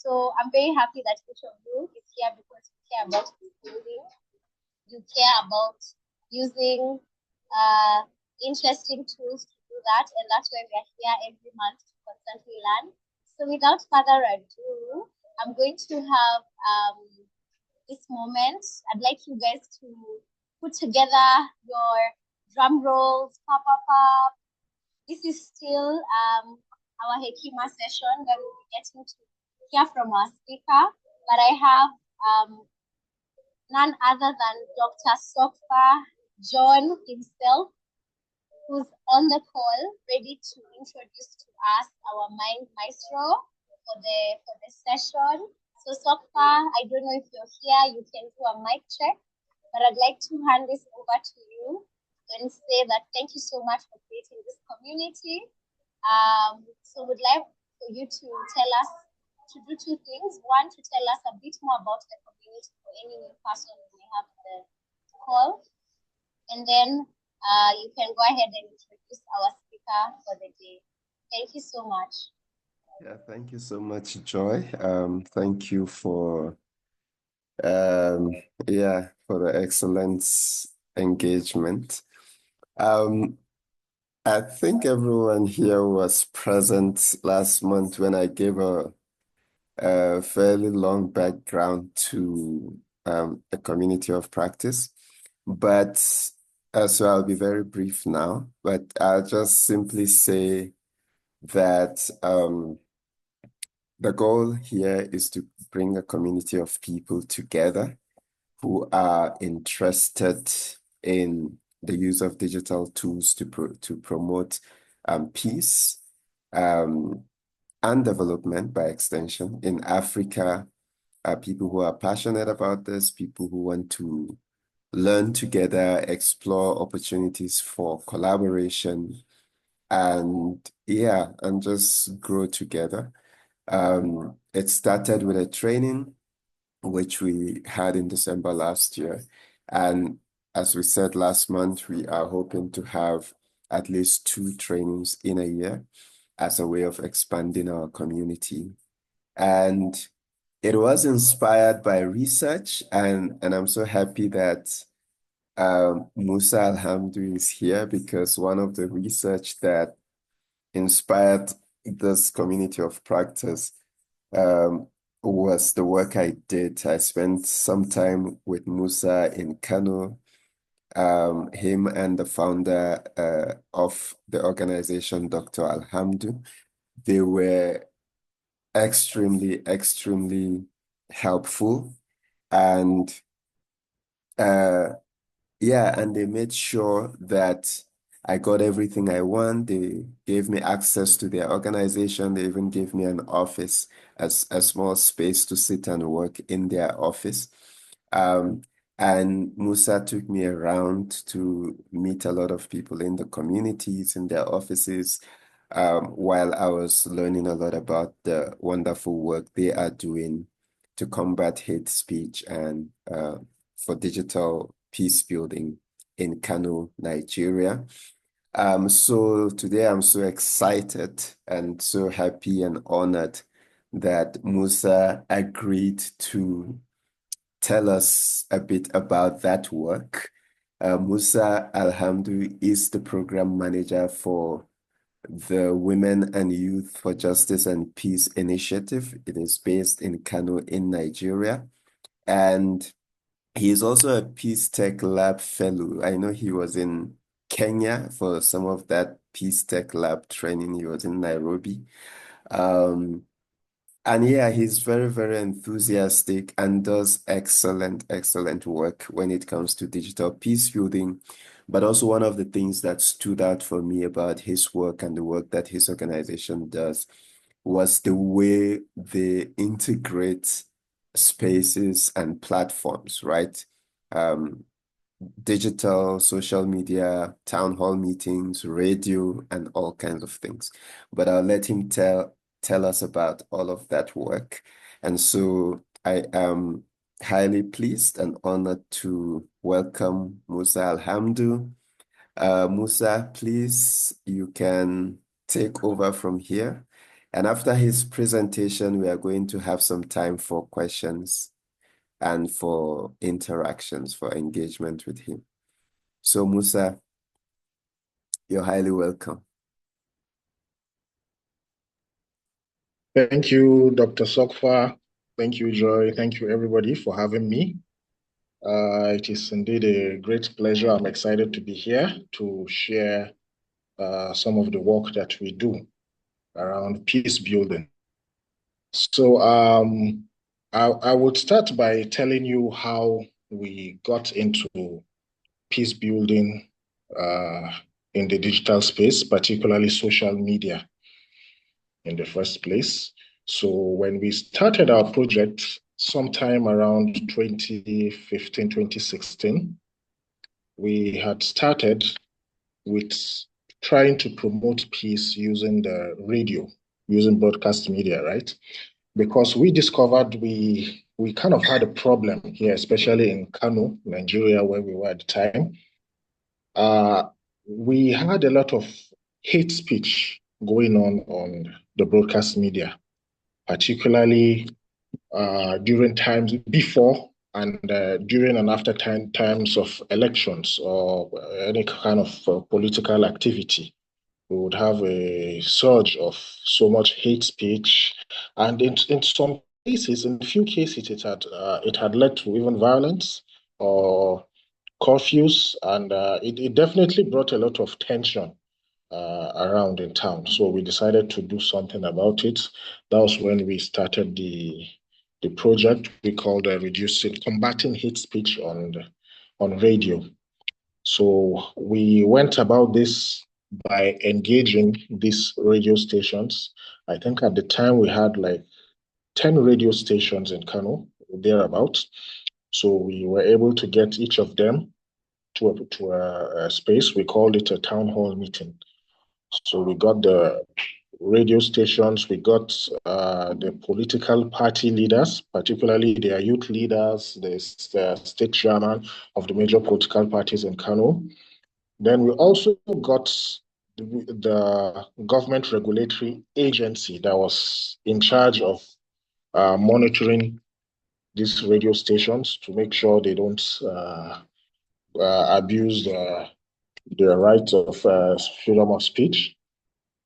So I'm very happy that each of you is here because you care about this building. You care about using interesting tools to do that, and that's why we are here every month to constantly learn. So without further ado, I'm going to have this moment. I'd like you guys to put together your drum rolls, pop, pop, pop. This is still our Hekima session where we'll be getting to hear from our speaker, but I have none other than Dr. Sokpa John himself, who's on the call, ready to introduce to us our mind maestro for the session. So Sokpa, I don't know if you're here, you can do a mic check, but I'd like to hand this over to you and say that thank you so much for creating this community. So we'd like for you to tell us to do two things. One, to tell us a bit more about the community for any new person who may have the call. And then you can go ahead and introduce our speaker for the day. Thank you so much. Yeah, thank you so much, Joy. Thank you for for the excellent engagement. I think everyone here was present last month when I gave a fairly long background to a community of practice. But so I'll be very brief now, but I'll just simply say that the goal here is to bring a community of people together who are interested in the use of digital tools to promote peace and development by extension in Africa. People who are passionate about this, people who want to learn together, explore opportunities for collaboration, and just grow together. It started with a training which we had in December last year. And as we said last month, we are hoping to have at least 2 trainings in a year as a way of expanding our community. And it was inspired by research, and I'm so happy that Musa Alhamdu is here because one of the research that inspired this community of practice was the work I did. I spent some time with Musa in Kano, him and the founder of the organization, Dr. Alhamdu. They were extremely helpful, and and they made sure that I got everything I want. They gave me access to their organization. They even gave me an office, as a small space to sit and work in their office. Um, and Musa took me around to meet a lot of people in the communities, in their offices, while I was learning a lot about the wonderful work they are doing to combat hate speech and for digital peace building in Kano, Nigeria. So today I'm so excited and so happy and honored that Musa agreed to tell us a bit about that work. Musa Alhamdu is the program manager for the Women and Youth for Justice and Peace Initiative. It is based in Kano in Nigeria. And he is also a Peace Tech Lab fellow. I know he was in Kenya for some of that Peace Tech Lab training. He was in Nairobi. And yeah, he's very enthusiastic and does excellent work when it comes to digital peace building. But also one of the things that stood out for me about his work and the work that his organization does was the way they integrate spaces and platforms, right? Um, Digital, social media, town hall meetings, radio, and all kinds of things. But I'll let him tell us about all of that work. And so I am highly pleased and honored to welcome Musa Alhamdu. Musa, please, you can take over from here And after his presentation, we are going to have some time for questions and for interactions, for engagement with him. So, Musa, you're highly welcome. Thank you, Dr. Sokfa. Thank you, Joy. Thank you, everybody, for having me. It is indeed a great pleasure. I'm excited to be here to share some of the work that we do around peace building. So I would start by telling you how we got into peace building uh, in the digital space, particularly social media in the first place. So when we started our project sometime around 2015, 2016, we had started with trying to promote peace using the radio, using broadcast media, right? Because we discovered we kind of had a problem here, especially in Kano, Nigeria, where we were at the time. Uh, we had a lot of hate speech going on the broadcast media, particularly during times before and during and after times of elections or any kind of political activity. We would have a surge of so much hate speech, and in some cases, in a few cases, it had led to even violence or curfews, and it definitely brought a lot of tension around in town. So we decided to do something about it. That was when we started the project we called reducing combating hate speech on radio. So we went about this by engaging these radio stations. I think at the time we had like 10 radio stations in Kano, thereabouts. So we were able to get each of them to a space. We called it a town hall meeting. So we got the radio stations, we got the political party leaders, particularly their youth leaders, the state chairman of the major political parties in Kano. Then we also got the government regulatory agency that was in charge of monitoring these radio stations to make sure they don't abuse the right of freedom of speech.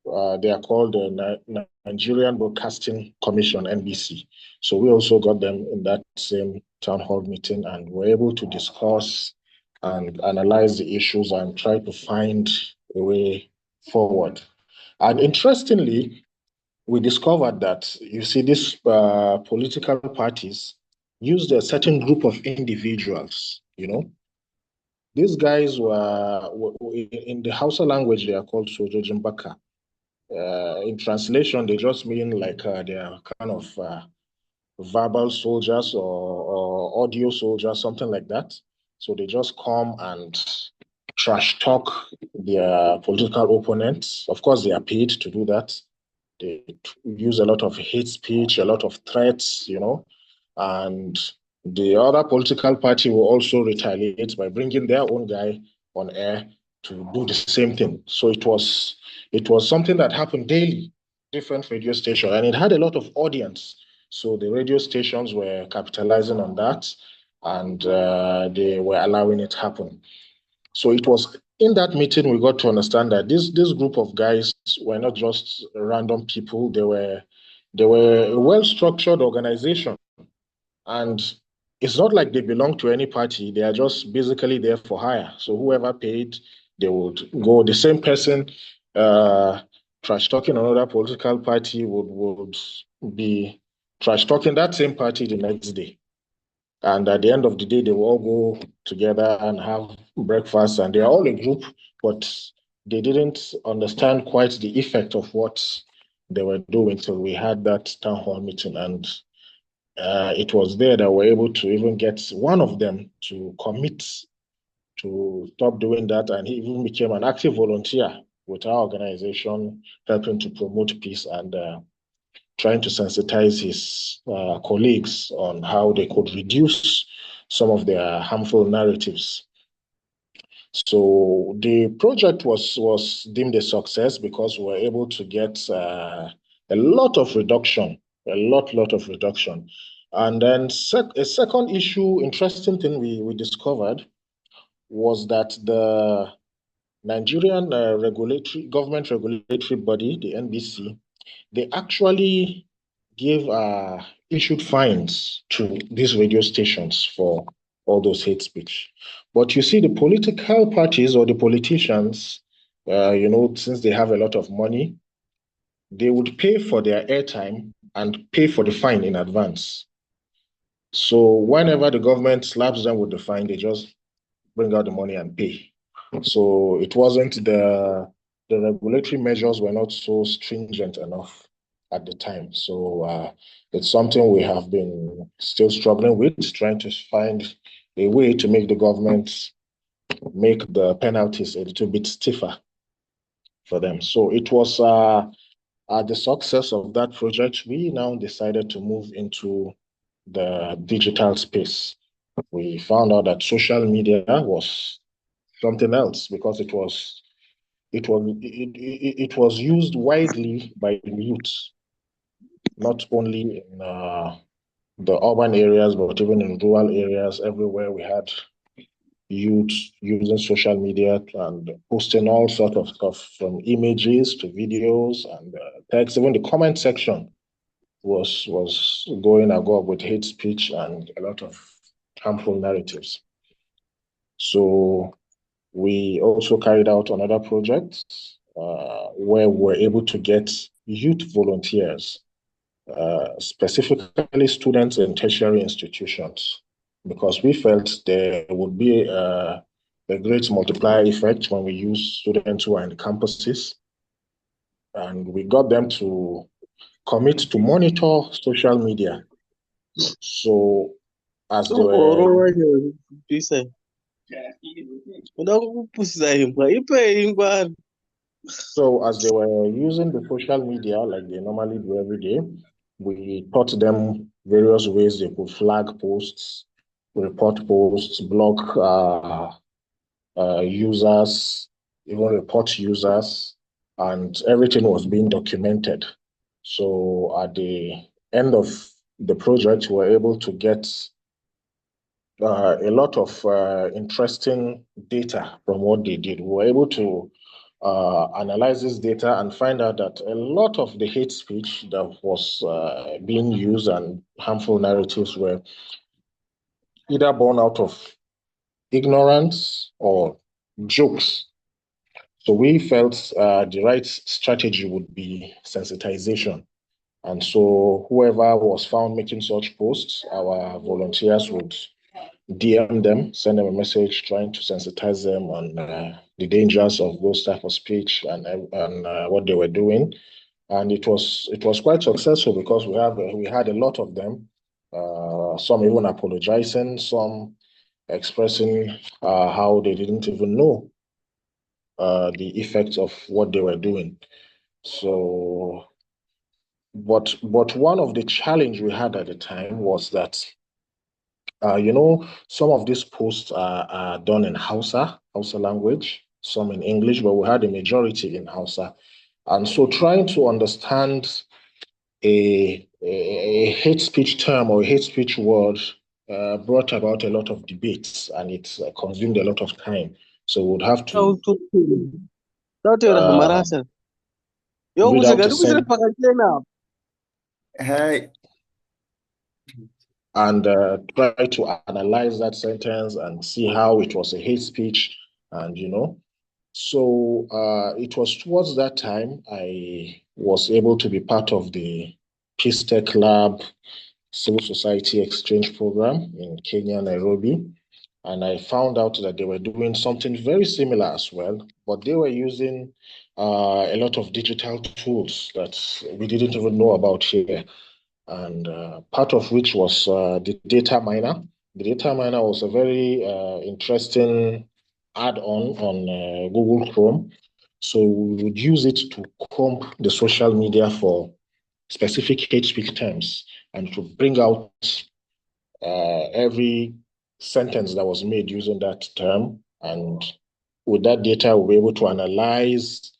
They are called the Nigerian Broadcasting Commission, NBC. So we also got them in that same town hall meeting and were able to discuss and analyze the issues and try to find a way forward. And interestingly, we discovered that, you see, these political parties used a certain group of individuals, you know. These guys were in the Hausa language, they are called Sojojin Baka. In translation, they just mean like they are kind of verbal soldiers or audio soldiers, something like that. So they just come and trash talk their political opponents. Of course, they are paid to do that. They use a lot of hate speech, a lot of threats, you know, and the other political party will also retaliate by bringing their own guy on air to do the same thing. So it was something that happened daily, different radio stations, and it had a lot of audience. So the radio stations were capitalizing on that, and they were allowing it happen. So it was in that meeting we got to understand that this group of guys were not just random people. They were a well-structured organization, and it's not like they belong to any party. They are just basically there for hire. So whoever paid, they would go. The same person uh, trash talking another political party would be trash talking that same party the next day. And at the end of the day, they will all go together and have breakfast, and they are all a group, but they didn't understand quite the effect of what they were doing till we had that town hall meeting. And it was there that we were able to even get one of them to commit to stop doing that. And he even became an active volunteer with our organization, helping to promote peace and trying to sensitize his colleagues on how they could reduce some of their harmful narratives. So the project was deemed a success because we were able to get a lot of reduction, a lot of reduction. And then a second issue, interesting thing we discovered was that the Nigerian government regulatory body, the NBC, they actually gave issued fines to these radio stations for all those hate speech. But you see, the political parties or the politicians, since they have a lot of money, they would pay for their airtime and pay for the fine in advance. So whenever the government slaps them with the fine, they just bring out the money and pay. So it wasn't the regulatory measures were not so stringent enough at the time. So it's something we have been still struggling with, trying to find a way to make the government make the penalties a little bit stiffer for them. So it was the success of that project. We now decided to move into the digital space. We found out that social media was something else because it was used widely by youth, not only in the urban areas, but even in rural areas. Everywhere we had youth using social media and posting all sorts of stuff, from images to videos and text. Even the comment section was going agog with hate speech and a lot of harmful narratives. So we also carried out another project where we were able to get youth volunteers, specifically students in tertiary institutions, because we felt there would be a great multiplier effect when we use students who are in campuses. And we got them to commit to monitor social media. So as they were using the social media like they normally do every day, we taught them various ways they could flag posts, report posts, block users, even report users, and everything was being documented. So at the end of the project, we were able to get a lot of interesting data from what they did. We were able to analyze this data and find out that a lot of the hate speech that was being used and harmful narratives were either born out of ignorance or jokes. So we felt the right strategy would be sensitization. And so whoever was found making such posts, our volunteers would DM them, send them a message trying to sensitize them on the dangers of those type of speech and what they were doing. And it was quite successful because we had a lot of them, some even apologizing, some expressing how they didn't even know the effects of what they were doing. So, but one of the challenge we had at the time was that some of these posts are done in Hausa language, some in English, but we had a majority in Hausa. And so trying to understand a hate speech term or a hate speech word brought about a lot of debates, and it consumed a lot of time. So we would have to read out a sentence Hey, and try to analyze that sentence and see how it was a hate speech. And, so it was towards that time I was able to be part of the Peace Tech Lab Civil Society Exchange Program in Kenya, Nairobi. And I found out that they were doing something very similar as well, but they were using a lot of digital tools that we didn't even know about here. And part of which was the data miner. The data miner was a very interesting add-on on Google Chrome. So we would use it to comb the social media for specific hate speech terms and to bring out every sentence that was made using that term. And with that data, we'll be able to analyze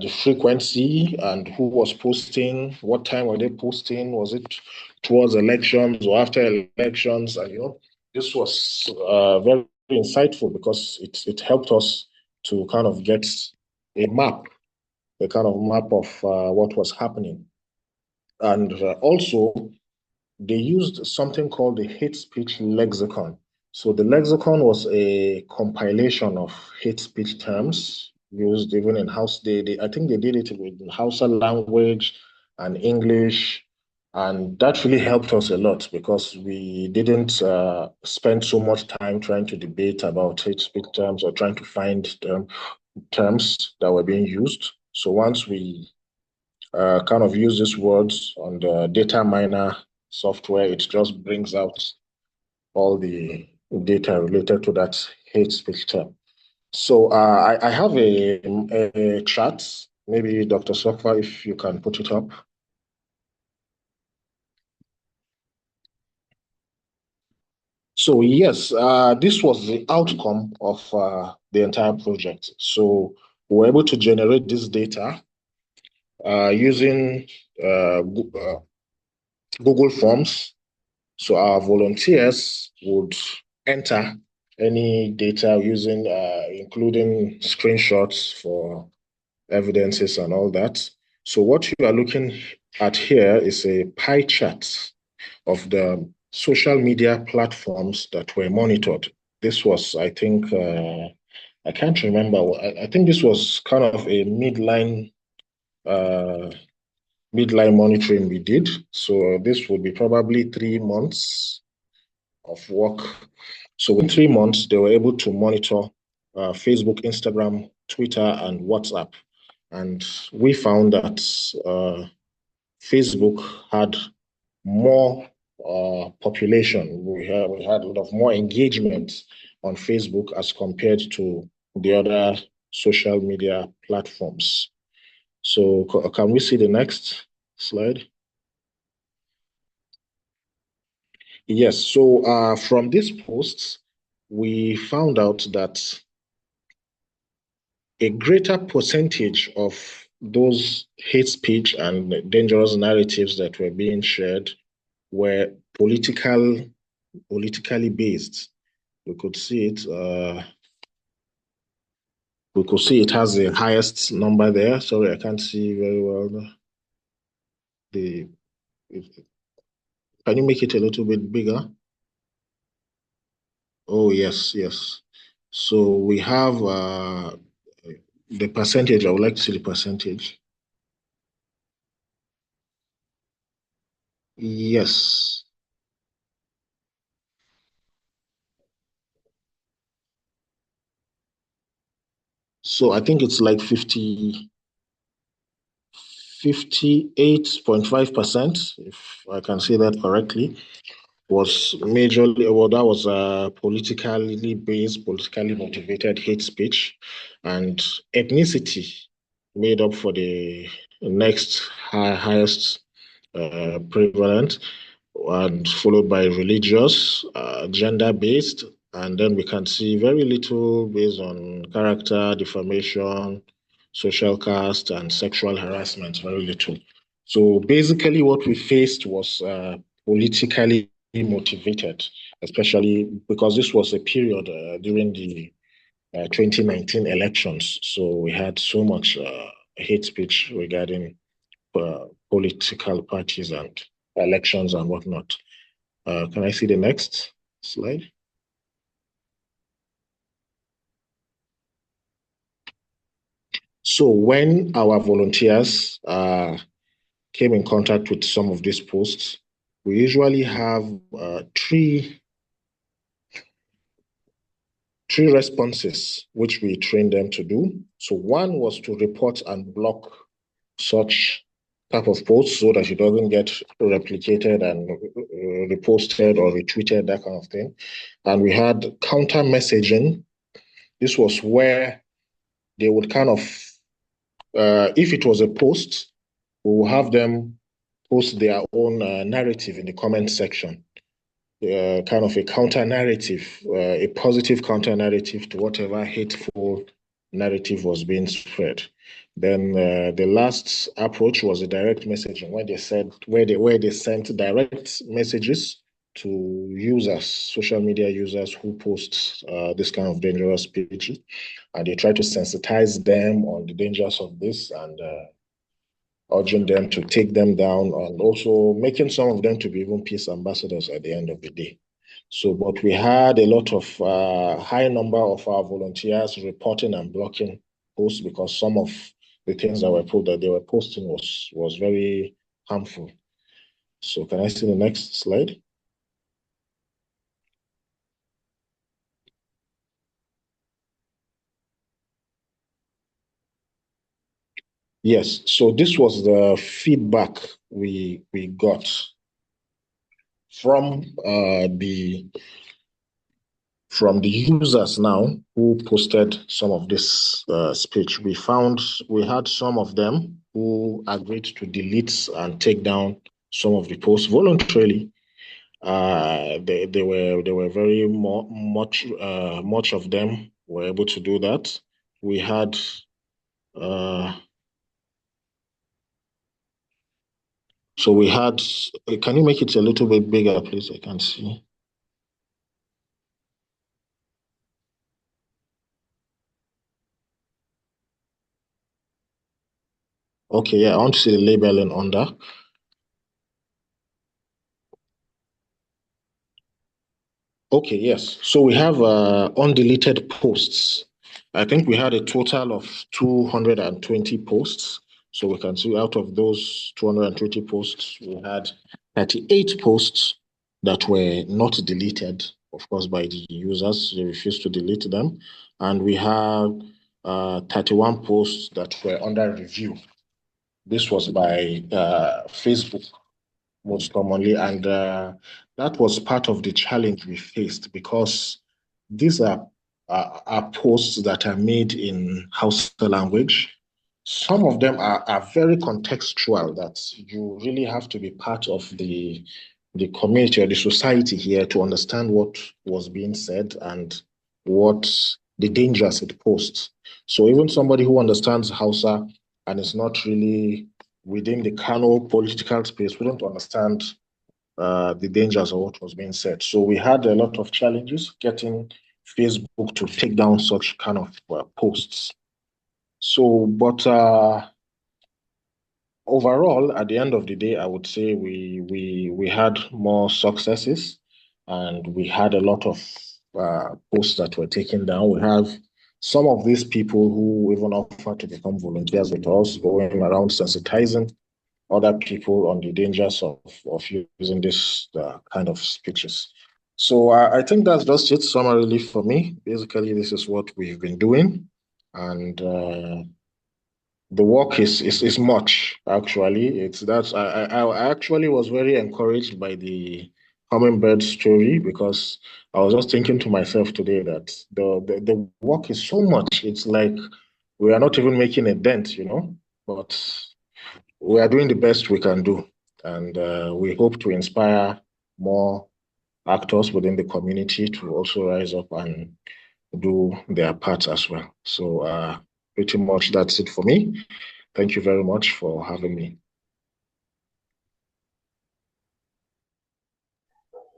the frequency and who was posting, what time were they posting, was it towards elections or after elections? And, this was very insightful because it helped us to kind of get a map, a kind of map of what was happening. And also, they used something called the hate speech lexicon. So the lexicon was a compilation of hate speech terms used even in house. I think they did it with Hausa language and English, and that really helped us a lot because we didn't spend so much time trying to debate about hate speech terms or trying to find terms that were being used. So once we kind of use these words on the data miner software, it just brings out all the data related to that hate speech term. So I have a chart. Maybe Dr. Sokfa, if you can put it up. So yes, this was the outcome of the entire project. So we were able to generate this data using Google Forms. So our volunteers would enter any data using, including screenshots for evidences and all that. So what you are looking at here is a pie chart of the social media platforms that were monitored. This was, I think, I can't remember. I think this was kind of a uh, midline monitoring we did. So this would be probably 3 months of work. So in 3 months, they were able to monitor Facebook, Instagram, Twitter, and WhatsApp. And we found that Facebook had more population. We had a lot of more engagement on Facebook as compared to the other social media platforms. So can we see the next slide? Yes, so from these posts, we found out that a greater percentage of those hate speech and dangerous narratives that were being shared were politically based. We could see it. We could see it has the highest number there. Sorry, I can't see very well. The Can you make it a little bit bigger? Oh yes, yes. So we have the percentage. I would like to see the percentage. Yes. So I think it's like 58.5%, if I can say that correctly, was majorly, well, that was politically based, politically motivated hate speech, and ethnicity made up for the next highest prevalent, and followed by religious, gender-based, and then we can see very little based on character, defamation, social caste, and sexual harassment, very little. So basically what we faced was politically motivated, especially because this was a period during the 2019 elections. So we had so much hate speech regarding political parties and elections and whatnot. Can I see the next slide? So when our volunteers came in contact with some of these posts, we usually have three responses which we train them to do. So one was to report and block such type of posts so that it doesn't get replicated and reposted or retweeted, that kind of thing. And we had counter messaging. This was where they would kind of, if it was a post, we will have them post their own narrative in the comment section. Kind of a counter narrative, a positive counter narrative to whatever hateful narrative was being spread. Then the last approach was a direct messaging, where they sent direct messages to users, social media users who post this kind of dangerous speech, and they try to sensitize them on the dangers of this and urging them to take them down, and also making some of them to be even peace ambassadors at the end of the day. So, but we had a lot of high number of our volunteers reporting and blocking posts because some of the things that they were posting was very harmful. So, can I see the next slide? Yes. So this was the feedback we got from the users now who posted some of this speech. We had some of them who agreed to delete and take down some of the posts voluntarily. They were very much of them were able to do that. We had so we had. Can you make it a little bit bigger, please? I can't see. Okay, yeah, I want to see the labeling under. Okay, yes. So we have undeleted posts. I think we had a total of 220 posts. So we can see out of those 220 posts, we had 38 posts that were not deleted, of course, by the users. They refused to delete them. And we have 31 posts that were under review. This was by Facebook most commonly. And that was part of the challenge we faced because these are posts that are made in Hausa language. Some of them are very contextual that you really have to be part of the community or the society here to understand what was being said and what the dangers it posed. So even somebody who understands Hausa and is not really within the Kano political space wouldn't understand the dangers of what was being said. So we had a lot of challenges getting Facebook to take down such kind of posts. So, but overall, at the end of the day, I would say we had more successes, and we had a lot of posts that were taken down. We have some of these people who even offered to become volunteers with us, going around sensitizing other people on the dangers of using this kind of speeches. So I think that's just it summarily for me. Basically, this is what we've been doing. And the work is much, actually. It's that I actually was very encouraged by the hummingbird story because I was just thinking to myself today that the work is so much. It's like we are not even making a dent, but we are doing the best we can do. And we hope to inspire more actors within the community to also rise up and do their part as well. So pretty much that's it for me. Thank you very much for having me.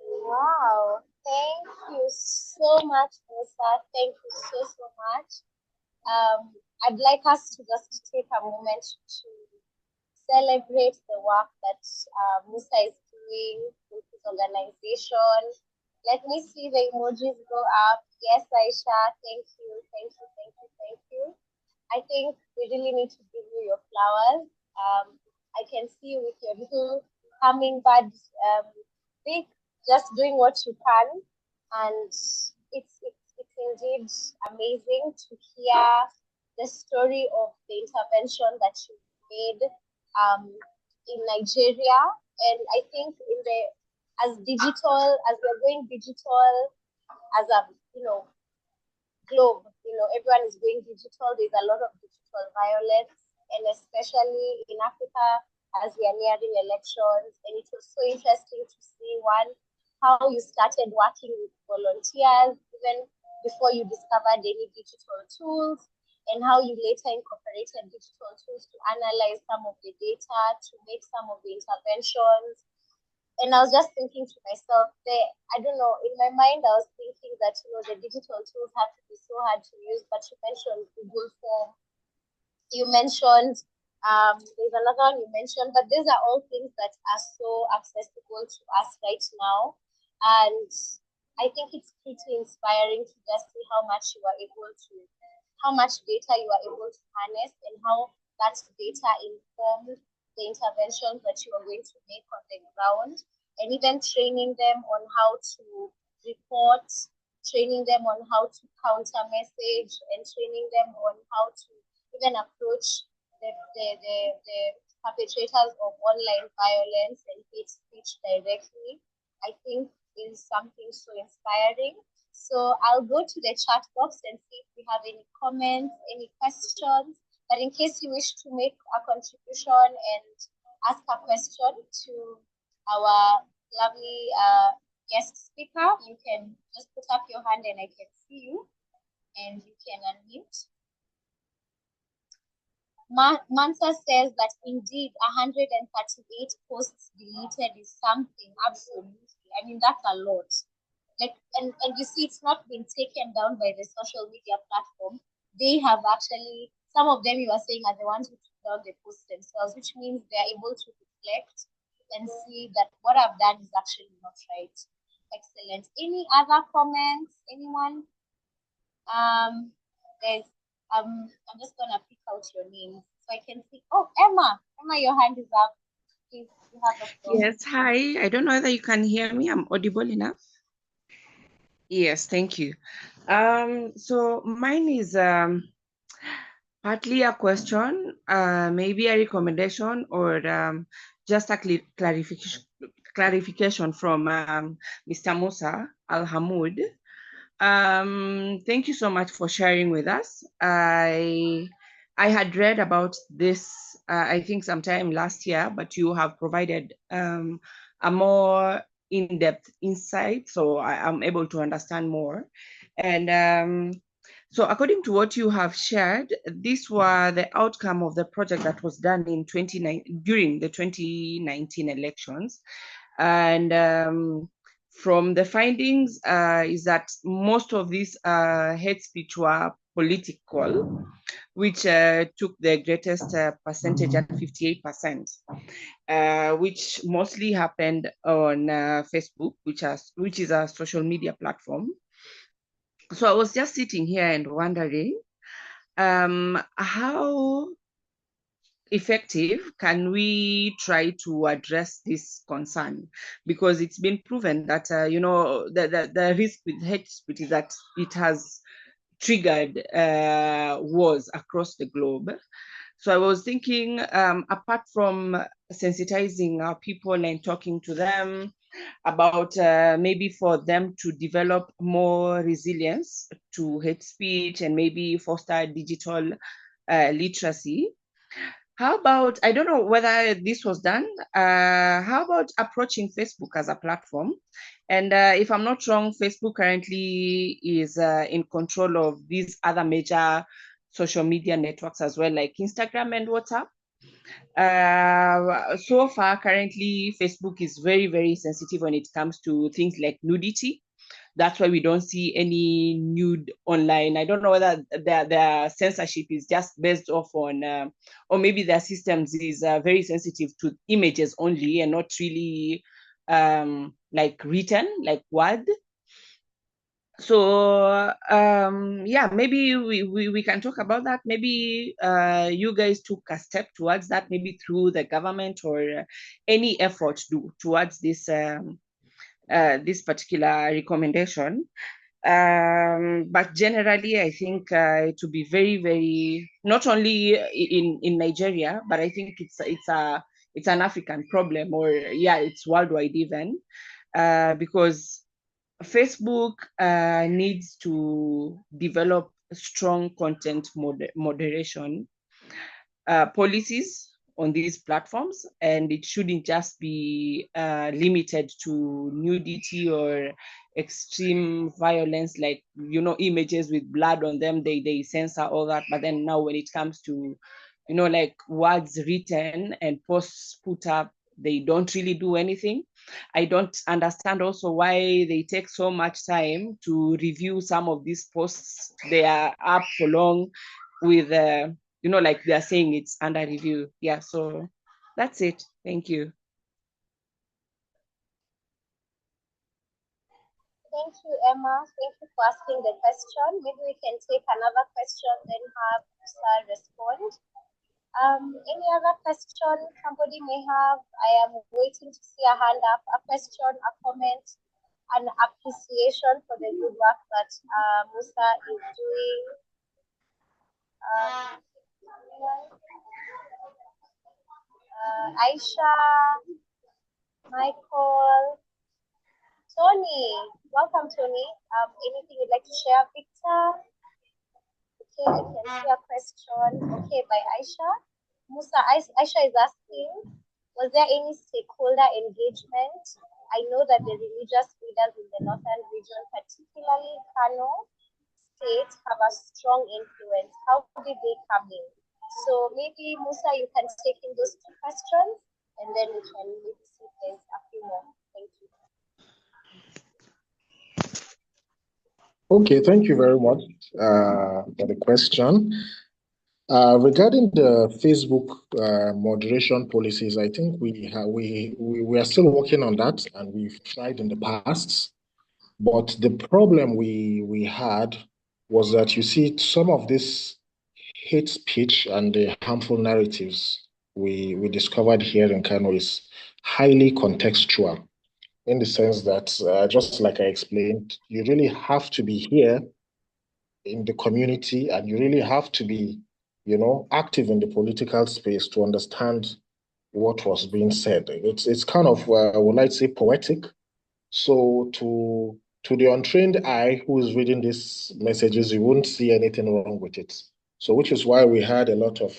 Wow, thank you so much, Musa. Thank you so much. I'd like us to just take a moment to celebrate the work that Musa is doing with his organization. Let me see the emojis go up. Yes, Aisha, thank you, thank you, thank you, thank you. I think we really need to give you your flowers. I can see you with your little hummingbird beak, just doing what you can, and it's indeed amazing to hear the story of the intervention that you made in Nigeria. And I think as we're going digital, as a globe, everyone is going digital. There's a lot of digital violence, and especially in Africa, as we are nearing elections. And it was so interesting to see how you started working with volunteers even before you discovered any digital tools. and how you later incorporated digital tools to analyze some of the data, to make some of the interventions. And I was just thinking to myself, I don't know, in my mind, I was thinking that, the digital tools have to be so hard to use, but you mentioned Google Form, you mentioned, there's another one you mentioned, but these are all things that are so accessible to us right now. And I think it's pretty inspiring to just see how much you are able to, how much data you are able to harness, and how that data informs the interventions that you are going to make on the ground, and even training them on how to report, training them on how to counter message, and training them on how to even approach the perpetrators of online violence and hate speech directly. I think is something so inspiring. So I'll go to the chat box and see if we have any comments, any questions. But in case you wish to make a contribution and ask a question to our lovely guest speaker, you can just put up your hand and I can see you, and you can unmute. Mansa says that indeed 138 posts deleted is something, absolutely. I mean, that's a lot. Like, and you see, it's not been taken down by the social media platform. They have actually, some of them you are saying are the ones who took down the posts themselves, which means they're able to reflect and see that what I've done is actually not right. Excellent. Any other comments? Anyone? There's I'm just gonna pick out your names so I can see. Oh, Emma, your hand is up. Please, you have the floor. Yes, hi. I don't know whether you can hear me. I'm audible enough. Yes, thank you. So mine is partly a question, maybe a recommendation, or just a clarification from Mr. Musa Alhamud. Thank you so much for sharing with us. I had read about this, I think sometime last year, but you have provided a more in-depth insight, so I'm able to understand more. And so according to what you have shared, these were the outcome of the project that was done in during the 2019 elections. And from the findings is that most of these hate speech were political, which took the greatest percentage at 58%, which mostly happened on Facebook, which is a social media platform. So I was just sitting here and wondering how effective can we try to address this concern, because it's been proven that the risk with hate speech is that it has triggered wars across the globe. So I was thinking, apart from sensitizing our people and talking to them about maybe for them to develop more resilience to hate speech and maybe foster digital literacy, how about, I don't know whether this was done, how about approaching Facebook as a platform? And if I'm not wrong, Facebook currently is in control of these other major social media networks as well, like Instagram and WhatsApp. So far, currently, Facebook is very, very sensitive when it comes to things like nudity. That's why we don't see any nude online. I don't know whether their censorship is just based off on, or maybe their systems is very sensitive to images only and not really like written, like word. So yeah, maybe we can talk about that. Maybe you guys took a step towards that, maybe through the government or any effort towards this this particular recommendation. But generally, I think it would be very, very, not only in Nigeria, but I think it's an African problem, or yeah, it's worldwide even, because Facebook needs to develop strong content moderation policies on these platforms, and it shouldn't just be limited to nudity or extreme violence, like, images with blood on them. They censor all that. But then now when it comes to, like words written and posts put up, they don't really do anything. I don't understand also why they take so much time to review some of these posts. They are up for long with, like they're saying it's under review. Yeah, so that's it. Thank you. Thank you, Emma. Thank you for asking the question. Maybe we can take another question, then have Musa respond. Any other question somebody may have? I am waiting to see a hand up, a question, a comment, an appreciation for the good work that Musa is doing. Aisha, Michael, Tony. Welcome, Tony. Anything you'd like to share, Victor? Okay, I can see a question. Okay, by Aisha. Musa, Aisha is asking, was there any stakeholder engagement? I know that the religious leaders in the northern region, particularly Kano State, have a strong influence. How did they come in? So maybe, Musa, you can take in those two questions, and then we can maybe see if there's a few more. Thank you. Okay, thank you very much for the question. Regarding the Facebook moderation policies, I think we are still working on that, and we've tried in the past. But the problem we had was that, you see, some of this hate speech and the harmful narratives we discovered here in Kano is highly contextual, in the sense that, just like I explained, you really have to be here in the community, and you really have to be, active in the political space to understand what was being said. It's kind of, would I say, poetic. So to the untrained eye who is reading these messages, you wouldn't see anything wrong with it. So which is why we had a lot of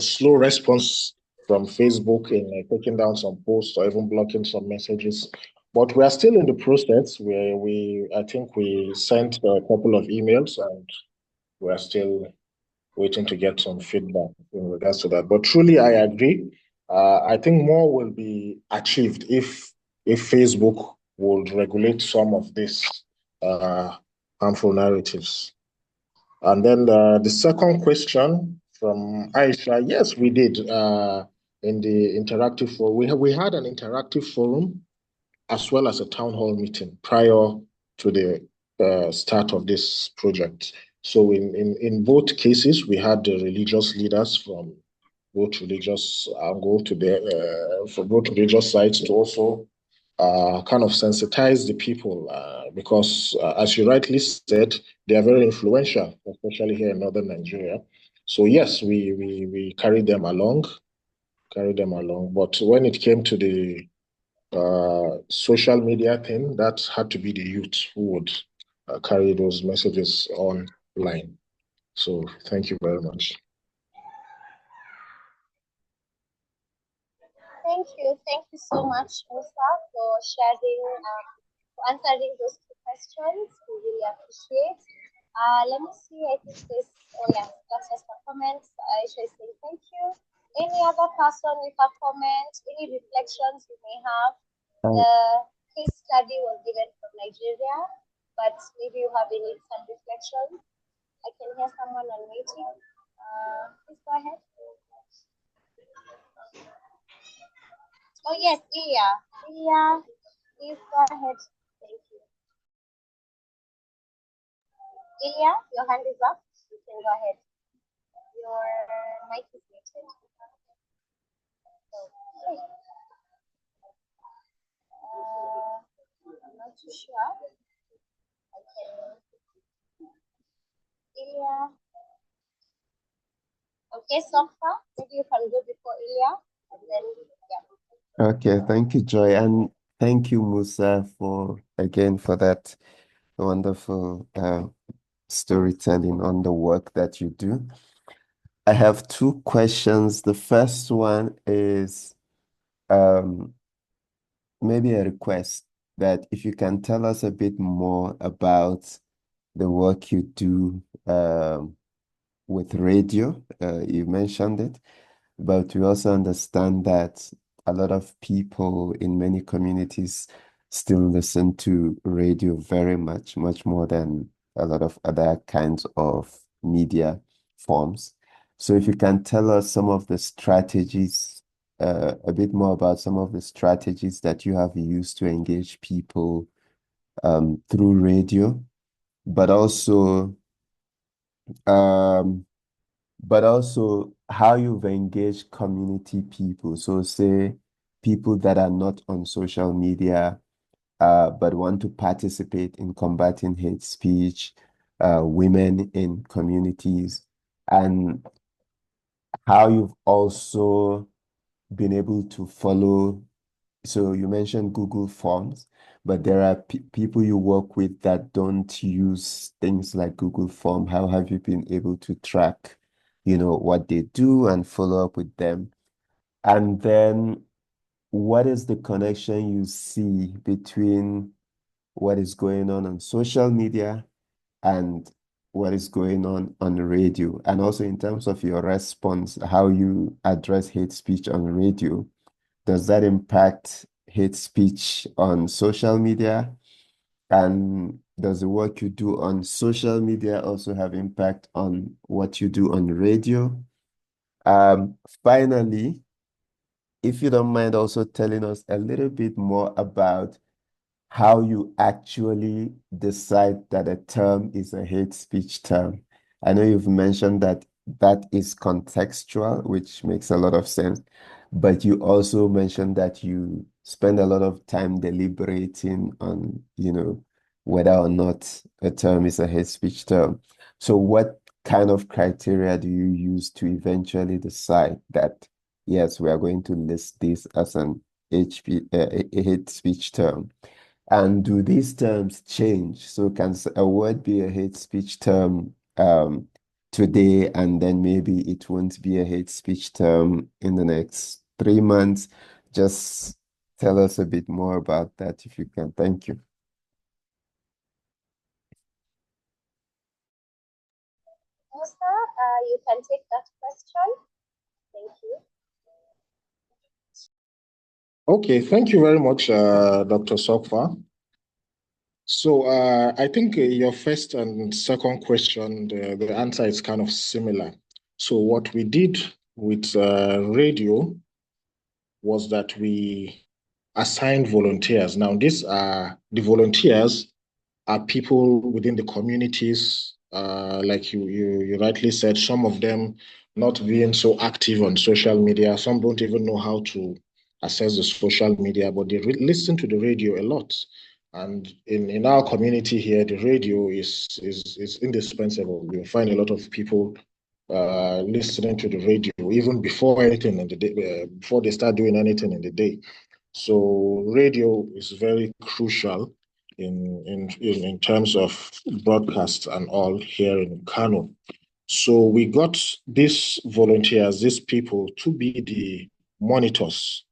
slow response from Facebook in taking down some posts or even blocking some messages. But we are still in the process where I think we sent a couple of emails, and we are still waiting to get some feedback in regards to that. But truly, I agree. I think more will be achieved if Facebook would regulate some of these harmful narratives. And then the second question from Aisha, yes, we did in the interactive forum. We had an interactive forum as well as a town hall meeting prior to the start of this project. So in both cases, we had the religious leaders from both religious angle to for both religious sides to also kind of sensitize the people, because, as you rightly said, they are very influential, especially here in northern Nigeria. So yes, we carried them along, But when it came to the social media thing, that had to be the youth who would carry those messages online. So thank you very much. Thank you so much, Musa, for sharing, for answering those two questions. We really appreciate. Let me see. I think this. Oh yeah, that's just a comment. Aisha is saying thank you. Any other person with a comment? Any reflections you may have? The case study was given from Nigeria, but maybe you have some reflections. I can hear someone unmuting. Please go ahead. Oh yes, Ilya. Ilya, please go ahead. Thank you. Ilya, your hand is up. You can go ahead. Your mic is muted. Okay. I'm not too sure. Ilya. Okay, Sokha, maybe you can go before Ilya, and then yeah. Okay, thank you, Joy, and thank you, Musa, for that wonderful storytelling on the work that you do. I have two questions. The first one is um, maybe a request that if you can tell us a bit more about the work you do with radio. You mentioned it, but we also understand that a lot of people in many communities still listen to radio very much, much more than a lot of other kinds of media forms. So if you can tell us some of the strategies, a bit more about some of the strategies that you have used to engage people through radio, but also um, how you've engaged community people. So say people that are not on social media, but want to participate in combating hate speech, women in communities, and how you've also been able to follow. So you mentioned Google Forms, but there are people you work with that don't use things like Google Form. How have you been able to track, what they do and follow up with them? And then what is the connection you see between what is going on social media and what is going on radio? And also in terms of your response, how you address hate speech on radio, does that impact hate speech on social media? And does the work you do on social media also have impact on what you do on radio? Finally, if you don't mind also telling us a little bit more about how you actually decide that a term is a hate speech term. I know you've mentioned that that is contextual, which makes a lot of sense, but you also mentioned that you spend a lot of time deliberating on, whether or not a term is a hate speech term. So what kind of criteria do you use to eventually decide that, yes, we are going to list this as an a hate speech term? And do these terms change? So can a word be a hate speech term today, and then maybe it won't be a hate speech term in the next 3 months? Just tell us a bit more about that if you can. Thank you. Musa, you can take that question. Thank you. Okay, thank you very much, Dr. Sokfa. So I think your first and second question, the answer is kind of similar. So what we did with radio was that we assigned volunteers. Now, these are the volunteers are people within the communities, like you rightly said, some of them not being so active on social media. Some don't even know how to access the social media, but they listen to the radio a lot. And in our community here, the radio is indispensable. You'll find a lot of people listening to the radio even before anything in the day, before they start doing anything in the day. So radio is very crucial in terms of broadcast and all here in Kano. So we got these volunteers, these people, to be the monitors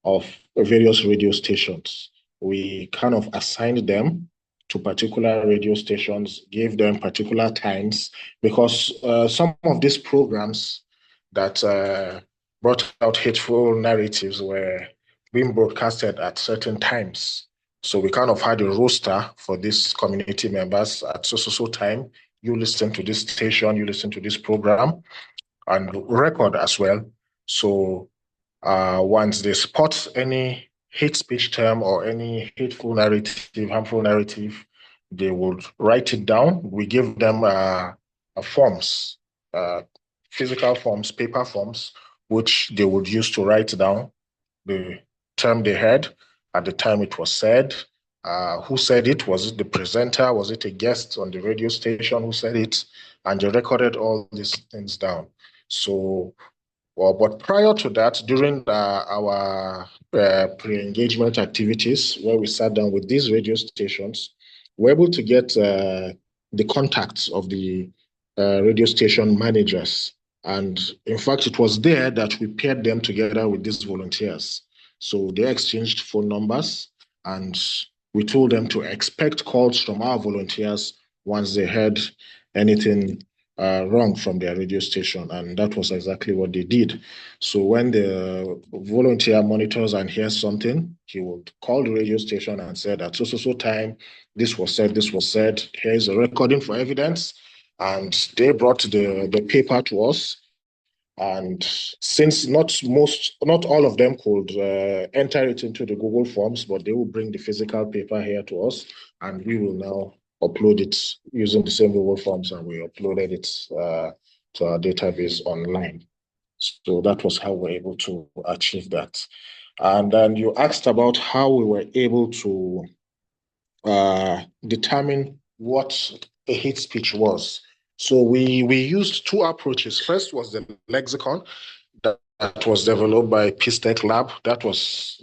of various radio stations. We kind of assigned them to particular radio stations, gave them particular times, because some of these programs that brought out hateful narratives were being broadcasted at certain times. So we kind of had a roster for these community members at so time. You listen to this station, you listen to this program, and record as well. So once they spot any hate speech term or any hateful narrative, harmful narrative, they would write it down. We give them forms, uh, physical forms, paper forms, which they would use to write down the term they heard at the time it was said. Who said it? Was it the presenter? Was it a guest on the radio station who said it? And they recorded all these things down. So but prior to that, during our pre-engagement activities, where we sat down with these radio stations, we're able to get the contacts of the radio station managers. And in fact, it was there that we paired them together with these volunteers. So they exchanged phone numbers, and we told them to expect calls from our volunteers once they heard anything wrong from their radio station. And that was exactly what they did. So when the volunteer monitors and hears something, he would call the radio station and say at so time, this was said, here's a recording for evidence. And they brought the paper to us. And since not all of them could enter it into the Google Forms, but they will bring the physical paper here to us, and we will now upload it using the same Google Forms, and we uploaded it to our database online. So that was how we were able to achieve that. And then you asked about how we were able to determine what a hate speech was. So we used two approaches. First was the lexicon that was developed by Peace Tech Lab. That was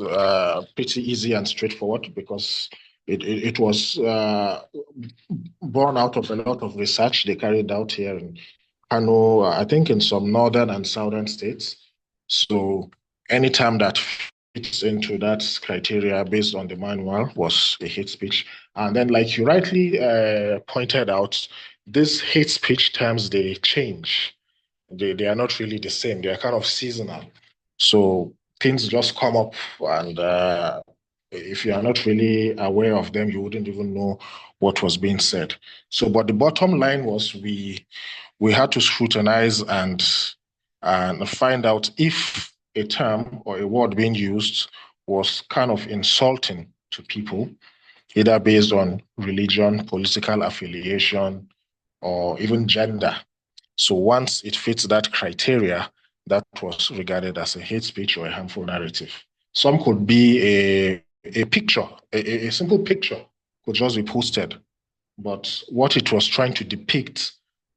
pretty easy and straightforward because it was born out of a lot of research they carried out here in Kano, I think in some northern and southern states. So anytime that fits into that criteria based on the manual was a hate speech. And then, like you rightly pointed out, these hate speech terms, they change. They are not really the same. They are kind of seasonal. So things just come up, and if you are not really aware of them, you wouldn't even know what was being said. So, but the bottom line was we had to scrutinize and find out if a term or a word being used was kind of insulting to people, either based on religion, political affiliation, or even gender. So once it fits that criteria, that was regarded as a hate speech or a harmful narrative. Some could be a picture, a simple picture could just be posted. But what it was trying to depict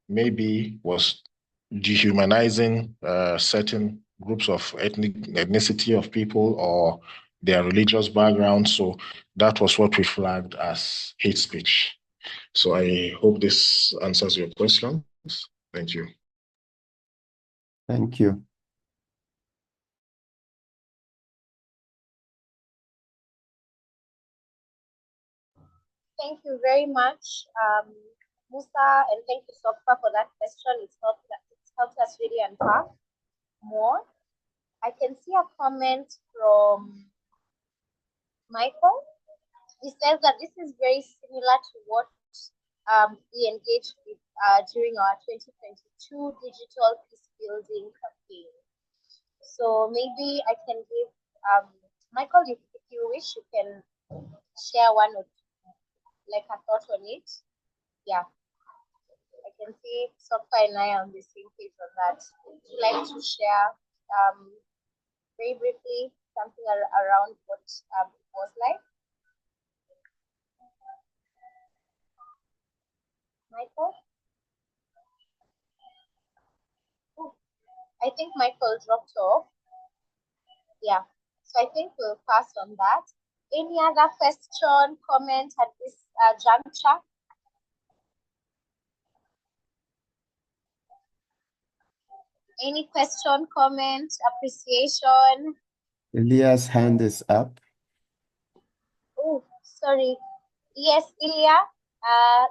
maybe was dehumanizing certain groups of ethnicity of people or their religious background. So that was what we flagged as hate speech. So I hope this answers your questions. Thank you. Thank you. Thank you very much, Musa, and thank you, Sokpa, for that question. It's helped us really unpack more. I can see a comment from Michael. He says that this is very similar to what we engaged with during our 2022 digital peace building campaign. So maybe I can give Michael, if you wish, you can share one or two, like a thought on it. Yeah, I can see Sofa and I are on the same page on that. Would you like to share very briefly something around what it was like? Michael? Oh, I think Michael dropped off. Yeah, so I think we'll pass on that. Any other question, comment at this juncture? Any question, comment, appreciation? Elia's hand is up. Oh, sorry. Yes, Ilya,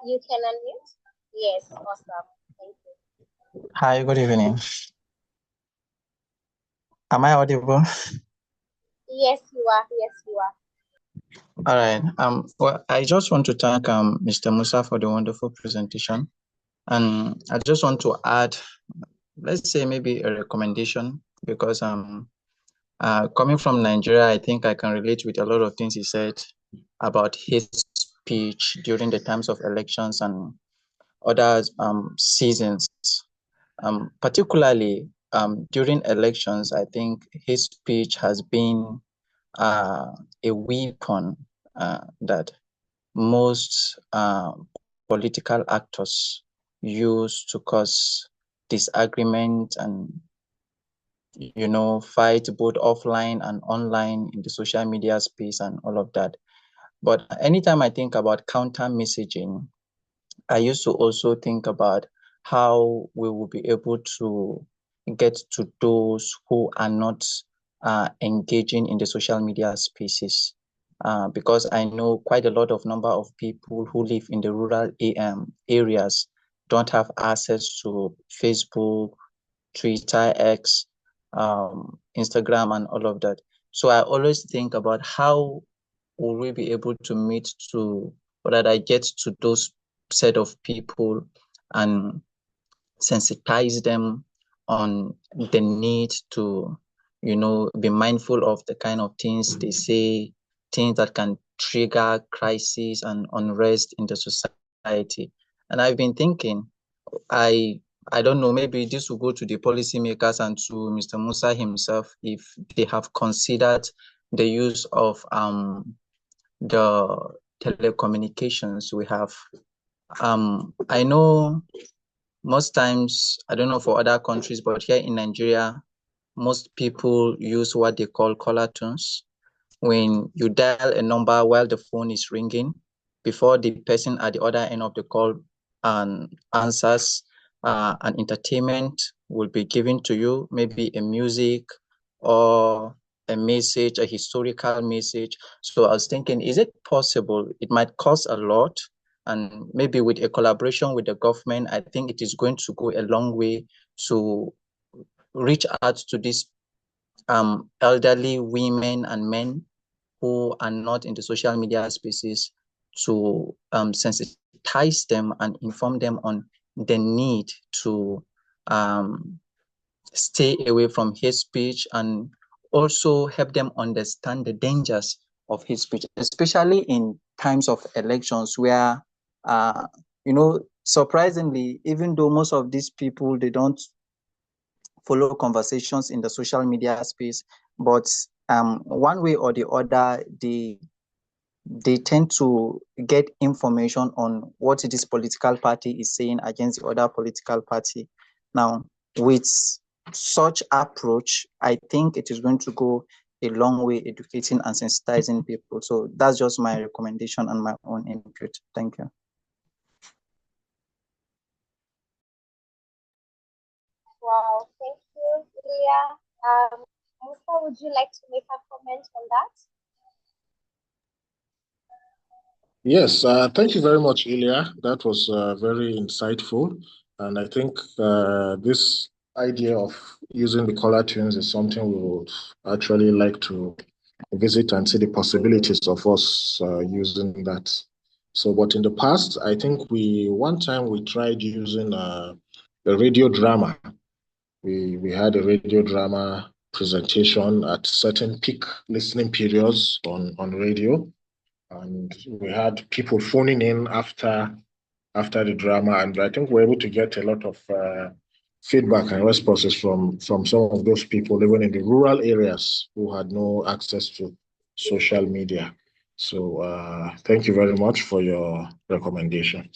you can unmute. Yes, awesome. Thank you. Hi, good evening. Am I audible? Yes, you are. Yes, you are. All right. Well, I just want to thank Mr. Musa for the wonderful presentation. And I just want to add, let's say maybe a recommendation, because coming from Nigeria, I think I can relate with a lot of things he said about hate speech during the times of elections and other seasons. Particularly during elections, I think hate speech has been a weapon that most political actors use to cause disagreement and fight both offline and online in the social media space and all of that. But anytime I think about counter messaging, I used to also think about how we will be able to get to those who are not engaging in the social media spaces. Because I know quite a lot of number of people who live in the rural areas don't have access to Facebook, Twitter, X, Instagram, and all of that. So I always think about how will we be able to meet to, or that I get to those set of people and sensitize them on the need to, be mindful of the kind of things they say, things that can trigger crisis and unrest in the society. And I've been thinking, I I don't know, maybe this will go to the policymakers and to Mr. Musa himself if they have considered the use of the telecommunications we have. I know most times, I don't know for other countries, but here in Nigeria, most people use what they call caller tunes. When you dial a number while the phone is ringing, before the person at the other end of the call answers, an entertainment will be given to you, maybe a music or a message, a historical message. So I was thinking, is it possible? It might cost a lot. And maybe with a collaboration with the government, I think it is going to go a long way to reach out to these elderly women and men who are not in the social media spaces to sensitize them and inform them on the need to stay away from hate speech, and also help them understand the dangers of hate speech, especially in times of elections where, surprisingly, even though most of these people, they don't follow conversations in the social media space, but one way or the other, they tend to get information on what this political party is saying against the other political party. Now, with such approach, I think it is going to go a long way educating and sensitizing people. So that's just my recommendation and my own input. Thank you. Wow, thank you, Ilya. Musa, would you like to make a comment on that? Yes, thank you very much, Ilya. That was very insightful. And I think this idea of using the color tunes is something we would actually like to visit and see the possibilities of us using that. So, but in the past, I think one time we tried using a radio drama. We had a radio drama presentation at certain peak listening periods on radio, and we had people phoning in after the drama, and I think we're able to get a lot of feedback and responses from some of those people, even in the rural areas, who had no access to social media. So thank you very much for your recommendation.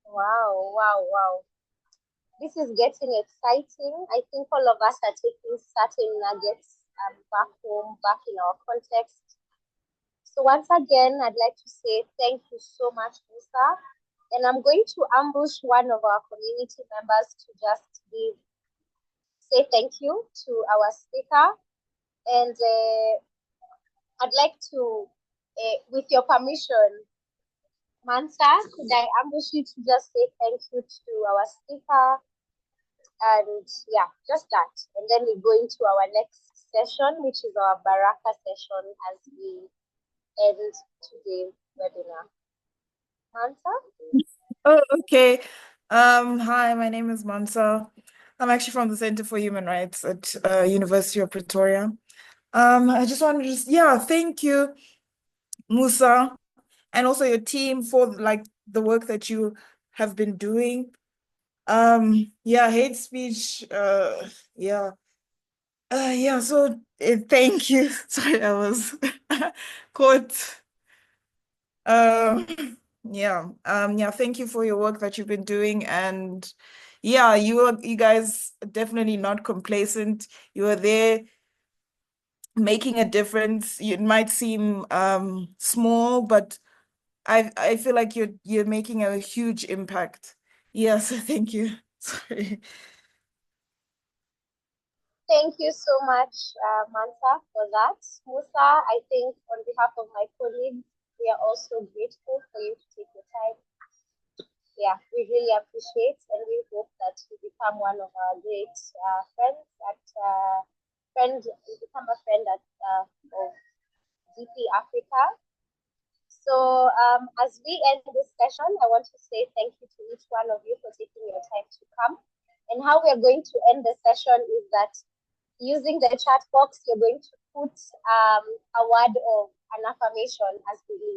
Wow, wow, wow. This is getting exciting. I think all of us are taking certain nuggets back home, back in our context. So once again, I'd like to say thank you so much, Musa. And I'm going to ambush one of our community members to just say thank you to our speaker. And I'd like to, with your permission, Mansa, could I ambush you to just say thank you to our speaker? And yeah, just that. And then we go into our next session, which is our Baraka session as we end today's webinar. Mansa? Oh, okay. Hi, my name is Mansa. I'm actually from the Center for Human Rights at University of Pretoria. I just wanted to thank you, Musa, and also your team for the work that you have been doing. Hate speech, so thank you. Sorry, I was caught. Thank you for your work that you've been doing, and you guys are definitely not complacent. You are there making a difference. It might seem small, but I feel like you're making a huge impact. So thank you. Sorry. Thank you so much, Mansa, for that. Musa, I think on behalf of my colleagues, we are also grateful for you to take your time. Yeah, we really appreciate, and we hope that you become one of our great friends. You become a friend of GP Africa. So as we end this session, I want to say thank you to each one of you for taking your time to come. And how we're going to end the session is that using the chat box, you're going to put a word of an affirmation as we leave.